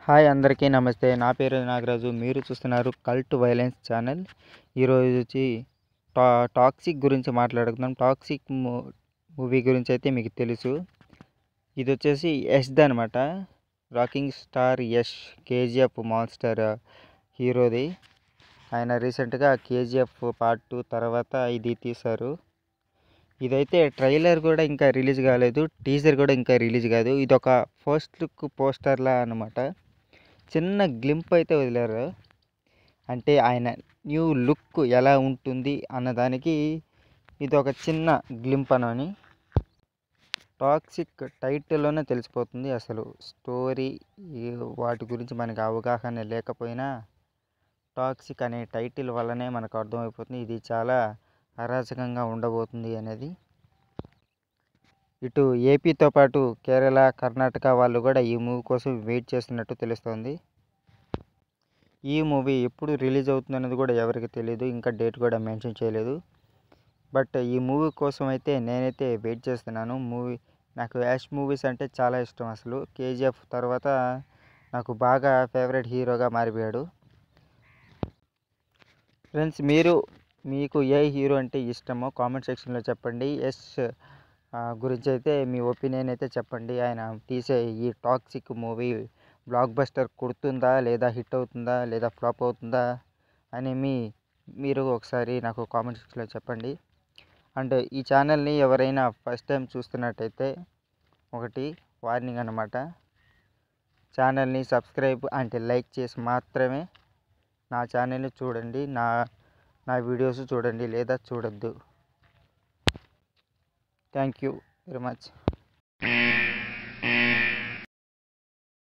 Hi అందరికీ నమస్తే. నా పేరు నాగరాజు. మీరు చూస్తున్నారు కల్ట్ వైలెన్స్ ఛానల్. ఈరోజు వచ్చి టాక్సిక్ గురించి మాట్లాడుకుందాం. టాక్సిక్ మూవీ గురించి అయితే మీకు తెలుసు. ఇది వచ్చేసి యష్ది అనమాట. Rocking star Yash, KGF monster హీరోది. ఆయన రీసెంట్గా కేజీఎఫ్ పార్ట్ 2 తర్వాత ఇది తీశారు. ఇదైతే ట్రైలర్ కూడా ఇంకా రిలీజ్ కాలేదు, టీజర్ కూడా ఇంకా రిలీజ్ కాదు. ఇది ఒక ఫస్ట్ లుక్ పోస్టర్లా అనమాట. చిన్న గ్లింప్ అయితే వదిలారు. అంటే ఆయన న్యూ లుక్ ఎలా ఉంటుంది అన్నదానికి ఇది ఒక చిన్న గ్లింప్ అని. టాక్సిక్ టైటిల్లోనే తెలిసిపోతుంది. అసలు స్టోరీ వాటి గురించి మనకు అవగాహన లేకపోయినా టాక్సిక్ అనే టైటిల్ వల్లనే మనకు అర్థమైపోతుంది ఇది చాలా అరాచకంగా ఉండబోతుంది అనేది. ఇటు ఏపీతో పాటు కేరళ, కర్ణాటక వాళ్ళు కూడా ఈ మూవీ కోసం వెయిట్ చేస్తున్నట్టు తెలుస్తోంది. ఈ మూవీ ఎప్పుడు రిలీజ్ అవుతుంది అనేది కూడా ఎవరికి తెలియదు, ఇంకా డేట్ కూడా మెన్షన్ చేయలేదు. బట్ ఈ మూవీ కోసం అయితే నేనైతే వెయిట్ చేస్తున్నాను. నాకు యాష్ మూవీస్ అంటే చాలా ఇష్టం. అసలు కేజీఎఫ్ తర్వాత నాకు బాగా ఫేవరెట్ హీరోగా మారిపోయాడు. ఫ్రెండ్స్, మీకు ఏ హీరో అంటే ఇష్టమో కామెంట్ సెక్షన్లో చెప్పండి. యష్ గురించి అయితే మీ ఒపీనియన్ అయితే చెప్పండి. ఆయన తీసే ఈ టాక్సిక్ మూవీ బ్లాక్ బస్టర్ కొడుతుందా, లేదా హిట్ అవుతుందా, లేదా ఫ్లాప్ అవుతుందా అని మీరు ఒకసారి నాకు కామెంట్ సెక్షన్లో చెప్పండి. అండ్ ఈ ఛానల్ని ఎవరైనా ఫస్ట్ టైం చూస్తున్నట్టయితే ఒకటి వార్నింగ్ అన్నమాట. ఛానల్ని సబ్స్క్రైబ్ అంటే లైక్ చేసి మాత్రమే నా ఛానల్ని చూడండి, నా వీడియోస్ చూడండి, లేదా చూడొద్దు. Thank you very much.